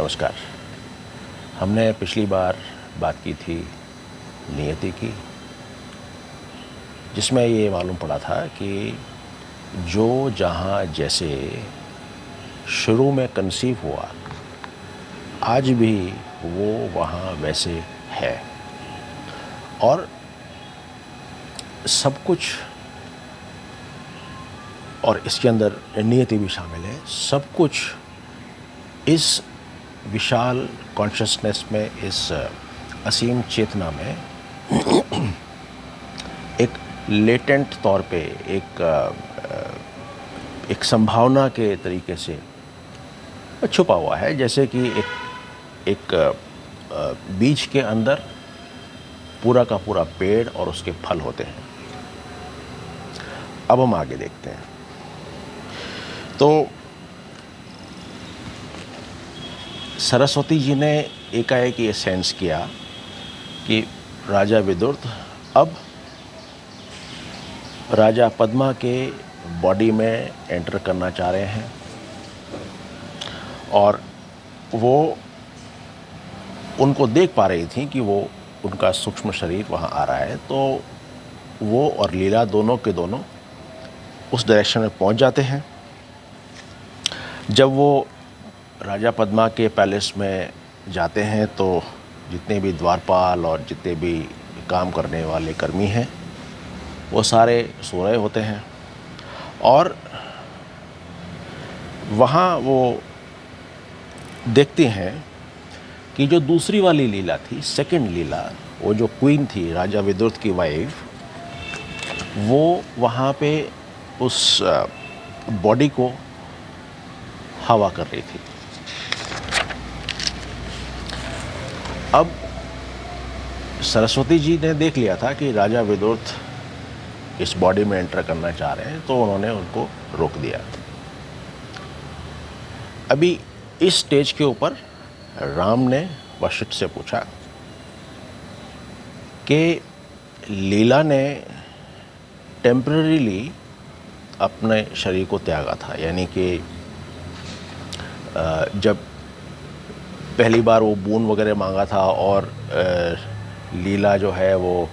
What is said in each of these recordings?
नमस्कार। हमने पिछली बार बात की थी नियति की, जिसमें ये मालूम पड़ा था कि जो जहाँ जैसे शुरू में कंसीव हुआ, आज भी वो वहाँ वैसे है और सब कुछ, और इसके अंदर नियति भी शामिल है। सब कुछ इस विशाल कॉन्शसनेस में, इस असीम चेतना में एक लेटेंट तौर पे, एक संभावना के तरीके से छुपा हुआ है। जैसे कि एक बीज के अंदर पूरा का पूरा पेड़ और उसके फल होते हैं। अब हम आगे देखते हैं। तो सरस्वती जी ने एकाएक ये सेंस किया कि राजा विदुर अब राजा पद्मा के बॉडी में एंटर करना चाह रहे हैं और वो उनको देख पा रही थी कि वो उनका सूक्ष्म शरीर वहाँ आ रहा है। तो वो और लीला दोनों के दोनों उस डायरेक्शन में पहुँच जाते हैं। जब वो राजा पद्मा के पैलेस में जाते हैं तो जितने भी द्वारपाल और जितने भी काम करने वाले कर्मी हैं वो सारे सो रहे होते हैं और वहाँ वो देखते हैं कि जो दूसरी वाली लीला थी, सेकंड लीला, वो जो क्वीन थी, राजा विदुर की वाइफ, वो वहाँ पे उस बॉडी को हवा कर रही थी। अब सरस्वती जी ने देख लिया था कि राजा विदुर इस बॉडी में एंटर करना चाह रहे हैं, तो उन्होंने उनको रोक दिया। अभी इस स्टेज के ऊपर राम ने वशिष्ठ से पूछा कि लीला ने टेम्परेरीली अपने शरीर को त्यागा था, यानी कि जब पहली बार वो बून वगैरह मांगा था और लीला जो है वो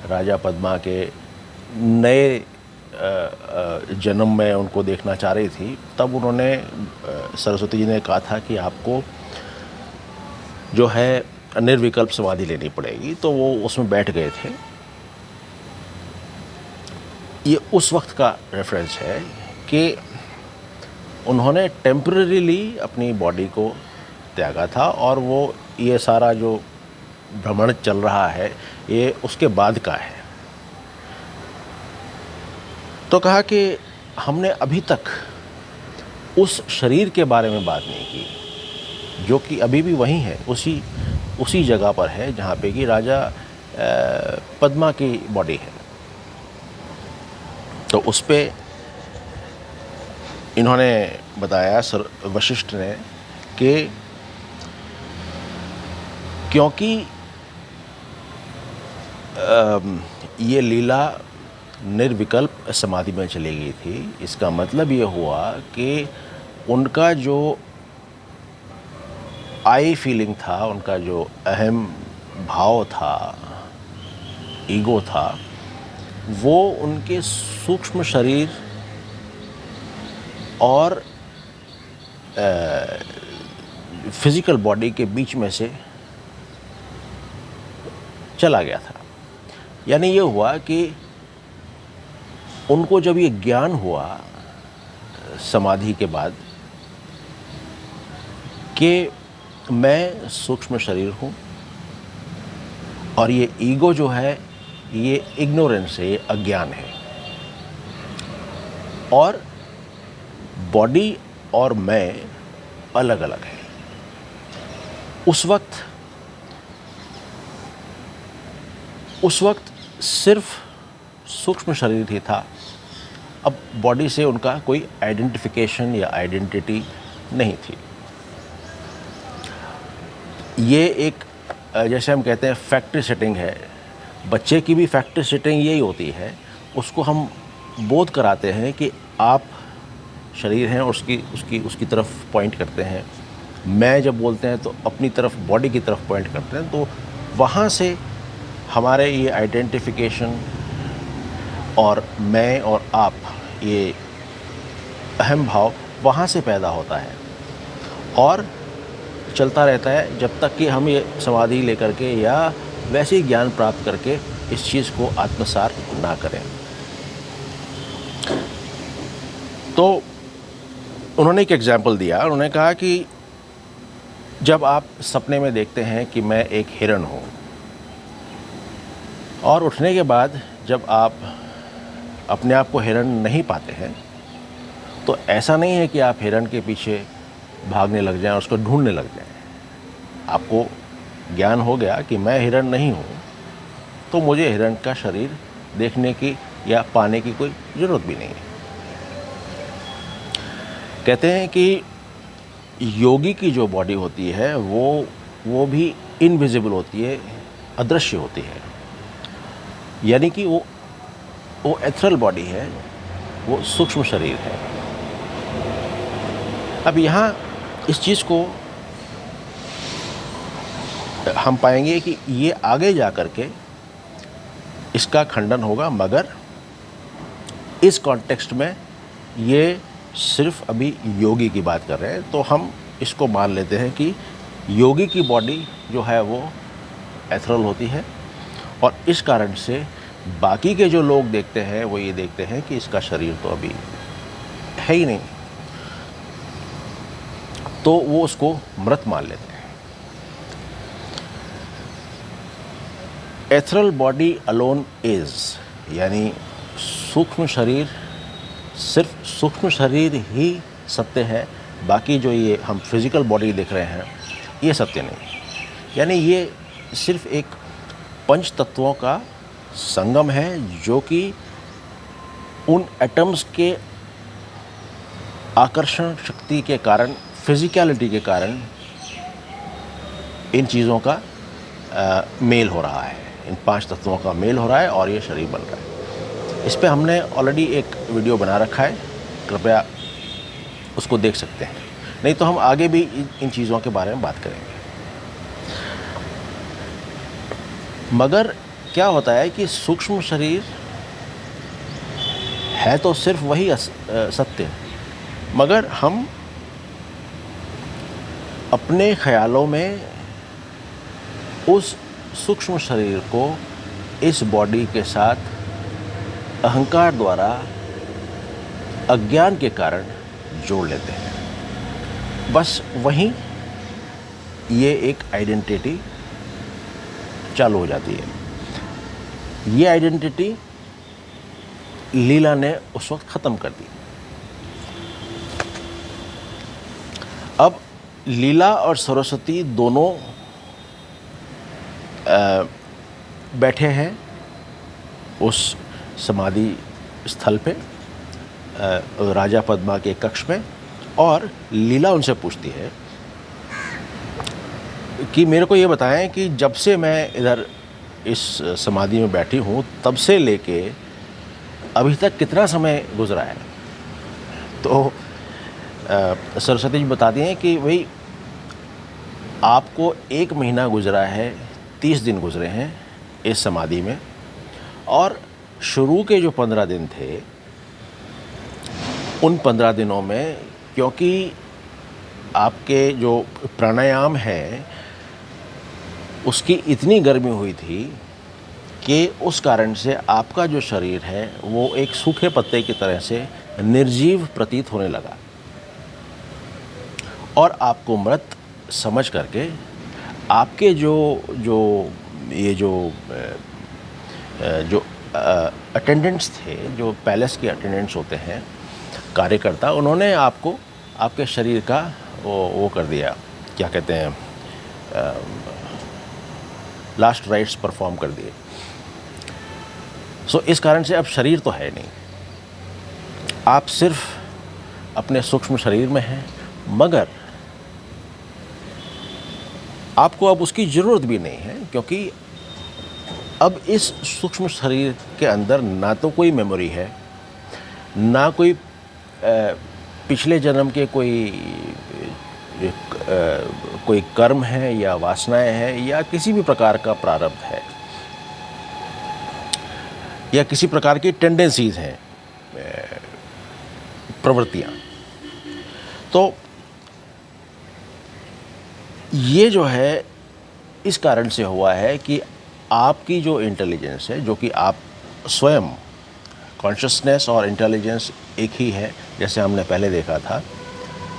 राजा पद्मा के नए जन्म में उनको देखना चाह रही थी, तब उन्होंने सरस्वती जी ने कहा था कि आपको जो है निर्विकल्प समाधि लेनी पड़ेगी। तो वो उसमें बैठ गए थे। ये उस वक्त का रेफरेंस है कि उन्होंने टेम्परेरीली अपनी बॉडी को त्यागा था और वो ये सारा जो भ्रमण चल रहा है ये उसके बाद का है। तो कहा कि हमने अभी तक उस शरीर के बारे में बात नहीं की जो कि अभी भी वहीं है, उसी जगह पर है जहाँ पे कि राजा पद्मा की बॉडी है। तो उस पे इन्होंने बताया वशिष्ठ ने कि क्योंकि ये लीला निर्विकल्प समाधि में चली गई थी, इसका मतलब ये हुआ कि उनका जो आई फीलिंग था, उनका जो अहम भाव था, ईगो था, वो उनके सूक्ष्म शरीर और फिजिकल बॉडी के बीच में से चला गया था। यानी ये हुआ कि उनको जब ये ज्ञान हुआ समाधि के बाद कि मैं सूक्ष्म शरीर हूँ और ये ईगो जो है ये इग्नोरेंस है, ये अज्ञान है, और बॉडी और मैं अलग अलग है। उस वक्त सिर्फ सूक्ष्म शरीर ही था। अब बॉडी से उनका कोई आइडेंटिफिकेशन या आइडेंटिटी नहीं थी। ये एक जैसे हम कहते हैं फैक्ट्री सेटिंग है। बच्चे की भी फैक्ट्री सेटिंग यही होती है। उसको हम बोध कराते हैं कि आप शरीर हैं और उसकी तरफ पॉइंट करते हैं। मैं जब बोलते हैं तो अपनी तरफ, बॉडी की तरफ पॉइंट करते हैं, तो वहाँ से हमारे ये आइडेंटिफिकेशन और मैं और आप, ये अहम भाव वहाँ से पैदा होता है और चलता रहता है जब तक कि हम ये समाधि लेकर के या वैसे ही ज्ञान प्राप्त करके इस चीज़ को आत्मसात ना करें। तो उन्होंने एक एग्जाम्पल दिया। उन्होंने कहा कि जब आप सपने में देखते हैं कि मैं एक हिरण हूँ और उठने के बाद जब आप अपने आप को हिरण नहीं पाते हैं, तो ऐसा नहीं है कि आप हिरण के पीछे भागने लग जाएं और उसको ढूंढने लग जाएं। आपको ज्ञान हो गया कि मैं हिरण नहीं हूँ, तो मुझे हिरण का शरीर देखने की या पाने की कोई ज़रूरत भी नहीं है। कहते हैं कि योगी की जो बॉडी होती है वो भी इनविजिबल होती है, अदृश्य होती है, यानी कि वो एथरल बॉडी है, वो सूक्ष्म शरीर है। अब यहाँ इस चीज़ को हम पाएंगे कि ये आगे जा कर के इसका खंडन होगा, मगर इस कॉन्टेक्स्ट में ये सिर्फ अभी योगी की बात कर रहे हैं। तो हम इसको मान लेते हैं कि योगी की बॉडी जो है वो एथरल होती है और इस कारण से बाकी के जो लोग देखते हैं वो ये देखते हैं कि इसका शरीर तो अभी है ही नहीं, तो वो उसको मृत मान लेते हैं। एथरल बॉडी अलोन इज, यानी सूक्ष्म शरीर, सिर्फ सूक्ष्म शरीर ही सत्य है, बाकी जो ये हम फिजिकल बॉडी देख रहे हैं ये सत्य नहीं। यानी ये सिर्फ एक पंच तत्वों का संगम है जो कि उन एटम्स के आकर्षण शक्ति के कारण, फिजिकलिटी के कारण इन चीज़ों का मेल हो रहा है, इन पांच तत्वों का मेल हो रहा है और ये शरीर बन रहा है। इस पे हमने ऑलरेडी एक वीडियो बना रखा है, कृपया उसको देख सकते हैं, नहीं तो हम आगे भी इन चीज़ों के बारे में बात करेंगे। मगर क्या होता है कि सूक्ष्म शरीर है तो सिर्फ वही सत्य, मगर हम अपने ख्यालों में उस सूक्ष्म शरीर को इस बॉडी के साथ अहंकार द्वारा, अज्ञान के कारण जोड़ लेते हैं। बस वहीं ये एक आइडेंटिटी चालू हो जाती है। ये आइडेंटिटी लीला ने उस वक्त ख़त्म कर दी। अब लीला और सरस्वती दोनों बैठे हैं उस समाधि स्थल पे, राजा पद्मा के कक्ष में, और लीला उनसे पूछती है कि मेरे को ये बताएं कि जब से मैं इधर इस समाधि में बैठी हूँ तब से लेके अभी तक कितना समय गुजरा है। तो सरस्वती जी बताती हैं कि भाई आपको 1 महीना गुजरा है, 30 दिन गुजरे हैं इस समाधि में, और शुरू के जो 15 दिन थे उन 15 दिनों में क्योंकि आपके जो प्राणायाम है उसकी इतनी गर्मी हुई थी कि उस कारण से आपका जो शरीर है वो एक सूखे पत्ते की तरह से निर्जीव प्रतीत होने लगा, और आपको मृत समझ करके आपके जो अटेंडेंट्स थे, जो पैलेस के अटेंडेंट्स होते हैं, कार्यकर्ता, उन्होंने आपको आपके शरीर का वो कर दिया, क्या कहते हैं, लास्ट राइट्स परफॉर्म कर दिए। सो इस कारण से अब शरीर तो है नहीं, आप सिर्फ अपने सूक्ष्म शरीर में हैं, मगर आपको अब उसकी ज़रूरत भी नहीं है, क्योंकि अब इस सूक्ष्म शरीर के अंदर ना तो कोई मेमोरी है, ना कोई पिछले जन्म के कोई कोई कर्म है या वासनाएं हैं या किसी भी प्रकार का प्रारब्ध है या किसी प्रकार की टेंडेंसीज हैं, प्रवृत्तियां। तो ये जो है इस कारण से हुआ है कि आपकी जो इंटेलिजेंस है, जो कि आप स्वयं, कॉन्शियसनेस और इंटेलिजेंस एक ही है जैसे हमने पहले देखा था,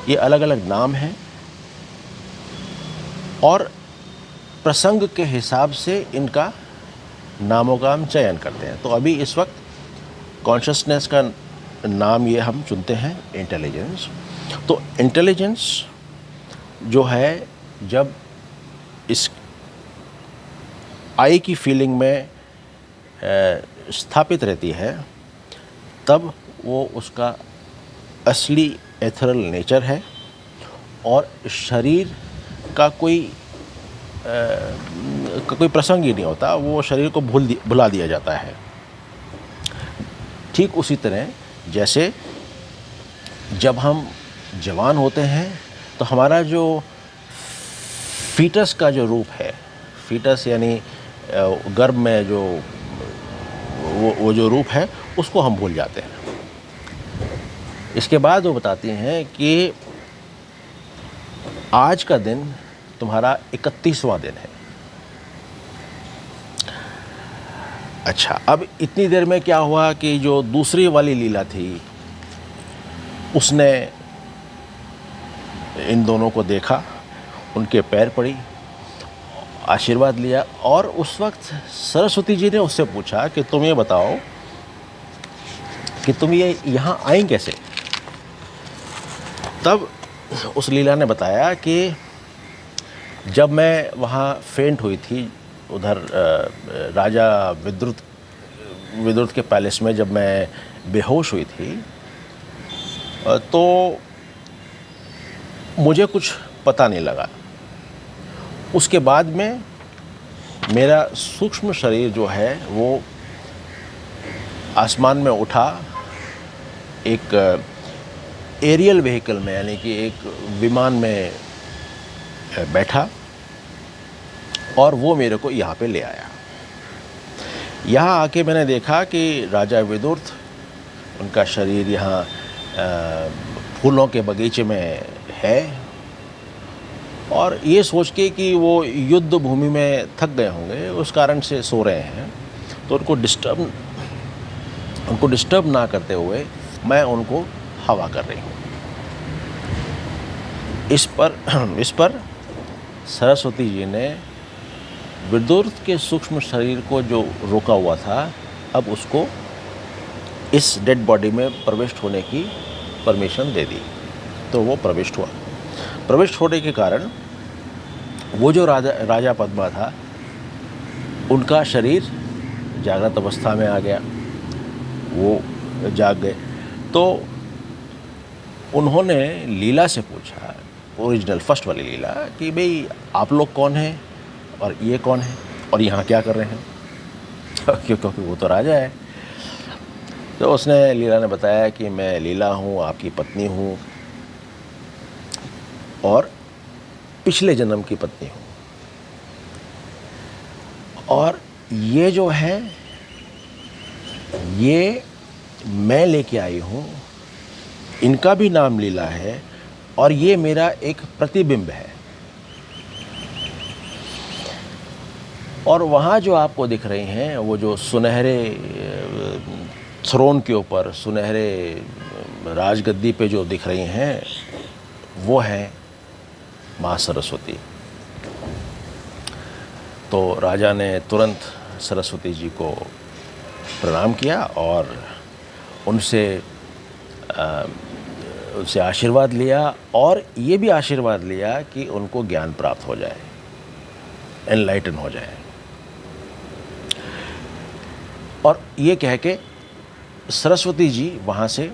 ये अलग अलग नाम हैं और प्रसंग के हिसाब से इनका नामों का हम चयन करते हैं। तो अभी इस वक्त कॉन्शियसनेस का नाम ये हम चुनते हैं इंटेलिजेंस। तो इंटेलिजेंस जो है जब इस आई की फीलिंग में स्थापित रहती है तब वो उसका असली एथरल नेचर है और शरीर का कोई प्रसंग ही नहीं होता, वो शरीर को भुला दिया जाता है। ठीक उसी तरह जैसे जब हम जवान होते हैं तो हमारा जो फीटस का जो रूप है, फीटस यानी गर्भ में जो वो जो रूप है उसको हम भूल जाते हैं। इसके बाद वो बताती हैं कि आज का दिन तुम्हारा 31वां दिन है। अच्छा, अब इतनी देर में क्या हुआ कि जो दूसरी वाली लीला थी उसने इन दोनों को देखा, उनके पैर पड़ी, आशीर्वाद लिया और उस वक्त सरस्वती जी ने उससे पूछा कि तुम ये बताओ कि तुम ये यहाँ आई कैसे। तब उस लीला ने बताया कि जब मैं वहाँ फेंट हुई थी उधर राजा विद्रुत के पैलेस में, जब मैं बेहोश हुई थी तो मुझे कुछ पता नहीं लगा। उसके बाद में मेरा सूक्ष्म शरीर जो है वो आसमान में उठा, एक एरियल व्हीकल में यानी कि एक विमान में बैठा और वो मेरे को यहाँ पे ले आया। यहाँ आके मैंने देखा कि राजा विदुर, उनका शरीर यहाँ फूलों के बगीचे में है और ये सोच के कि वो युद्ध भूमि में थक गए होंगे, उस कारण से सो रहे हैं, तो उनको डिस्टर्ब ना करते हुए मैं उनको हवा कर रही हूँ। इस पर सरस्वती जी ने विदुर के सूक्ष्म शरीर को जो रोका हुआ था, अब उसको इस डेड बॉडी में प्रविष्ट होने की परमिशन दे दी। तो वो प्रविष्ट हुआ। प्रविष्ट होने के कारण वो जो राजा पद्मा था, उनका शरीर जागृत अवस्था में आ गया, वो जाग गए। तो उन्होंने लीला से पूछा, ओरिजिनल फर्स्ट वाली लीला, कि भाई आप लोग कौन हैं और ये कौन है और यहाँ क्या कर रहे हैं, क्योंकि वो तो राजा है। तो उसने, लीला ने बताया कि मैं लीला हूँ, आपकी पत्नी हूँ और पिछले जन्म की पत्नी हूँ, और ये जो है ये मैं लेके आई हूँ, इनका भी नाम लीला है और ये मेरा एक प्रतिबिंब है। और वहाँ जो आपको दिख रही हैं वो जो सुनहरे थ्रोन के ऊपर, सुनहरे राजगद्दी पे जो दिख रही हैं, वो है माँ सरस्वती। तो राजा ने तुरंत सरस्वती जी को प्रणाम किया और उनसे आशीर्वाद लिया और ये भी आशीर्वाद लिया कि उनको ज्ञान प्राप्त हो जाए, एनलाइटन हो जाए। और ये कह के सरस्वती जी वहाँ से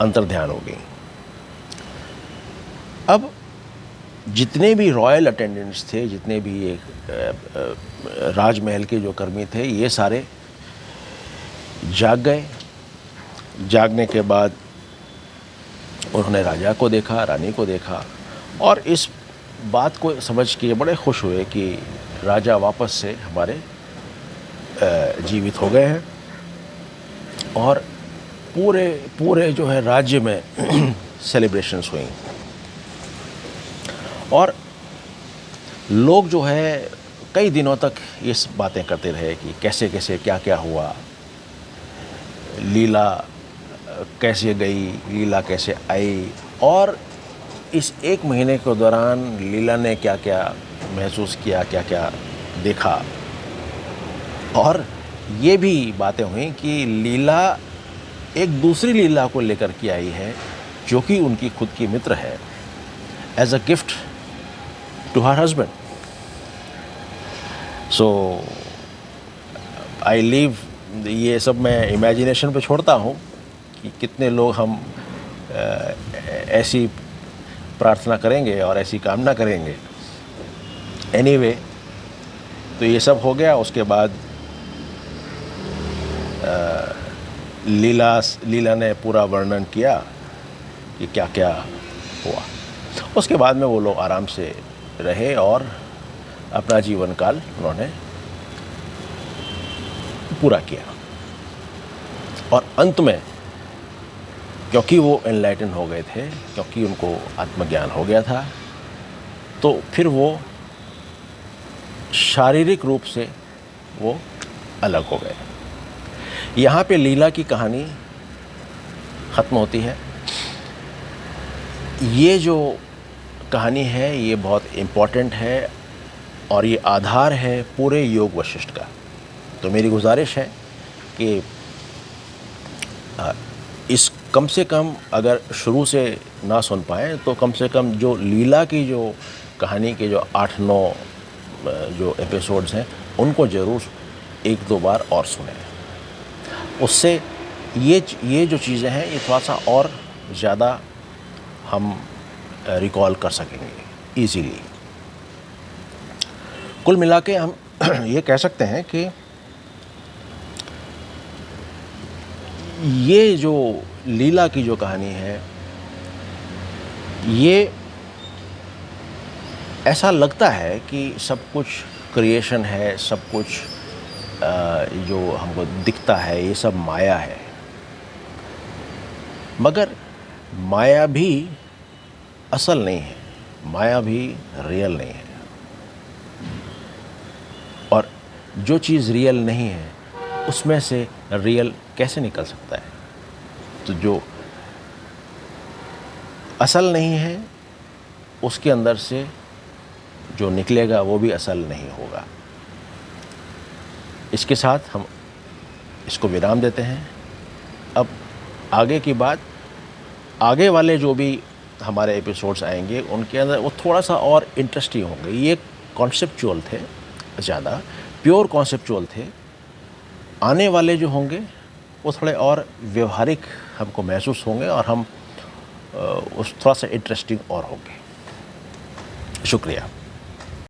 अंतर्ध्यान हो गई। अब जितने भी रॉयल अटेंडेंट्स थे, जितने भी एक राजमहल के जो कर्मी थे, ये सारे जाग गए। जागने के बाद उन्होंने राजा को देखा, रानी को देखा और इस बात को समझ के बड़े खुश हुए कि राजा वापस से हमारे जीवित हो गए हैं। और पूरे पूरे जो है राज्य में सेलिब्रेशंस हुई और लोग जो है कई दिनों तक ये बातें करते रहे कि कैसे कैसे क्या क्या हुआ, लीला कैसे गई, लीला कैसे आई और इस एक महीने के दौरान लीला ने क्या क्या महसूस किया, क्या क्या देखा। और ये भी बातें हुई कि लीला एक दूसरी लीला को लेकर के आई है जो कि उनकी खुद की मित्र है, as a gift to her husband. So I leave, ये सब मैं इमेजिनेशन पे छोड़ता हूँ कि कितने लोग हम ऐसी प्रार्थना करेंगे और ऐसी कामना करेंगे। एनीवे, तो ये सब हो गया। उसके बाद लीला ने पूरा वर्णन किया कि क्या क्या हुआ। उसके बाद में वो लोग आराम से रहे और अपना जीवन काल उन्होंने पूरा किया। और अंत में क्योंकि वो एनलाइटन हो गए थे, क्योंकि उनको आत्मज्ञान हो गया था, तो फिर वो शारीरिक रूप से वो अलग हो गए। यहाँ पे लीला की कहानी ख़त्म होती है। ये जो कहानी है ये बहुत इम्पॉर्टेंट है और ये आधार है पूरे योग वशिष्ठ का। तो मेरी गुजारिश है कि इस कम से कम अगर शुरू से ना सुन पाएँ तो कम से कम जो लीला की जो कहानी के जो 8-9 जो एपिसोड्स हैं उनको ज़रूर 1-2 बार और सुनें। उससे ये जो चीज़ें हैं ये थोड़ा सा और ज़्यादा हम रिकॉल कर सकेंगे ईज़िली। कुल मिला के हम ये कह सकते हैं कि ये जो लीला की जो कहानी है ये ऐसा लगता है कि सब कुछ क्रिएशन है, सब कुछ जो हमको दिखता है ये सब माया है, मगर माया भी असल नहीं है, माया भी रियल नहीं है। और जो चीज़ रियल नहीं है उसमें से रियल कैसे निकल सकता है? तो जो असल नहीं है उसके अंदर से जो निकलेगा वो भी असल नहीं होगा। इसके साथ हम इसको विराम देते हैं। अब आगे की बात, आगे वाले जो भी हमारे एपिसोड्स आएंगे उनके अंदर वो थोड़ा सा और इंटरेस्टिंग होंगे। ये कॉन्सेप्चुअल थे, ज़्यादा प्योर कॉन्सेप्चुअल थे। आने वाले जो होंगे वो थोड़े और व्यवहारिक हमको महसूस होंगे और हम उस थोड़ा सा इंटरेस्टिंग और होंगे। शुक्रिया।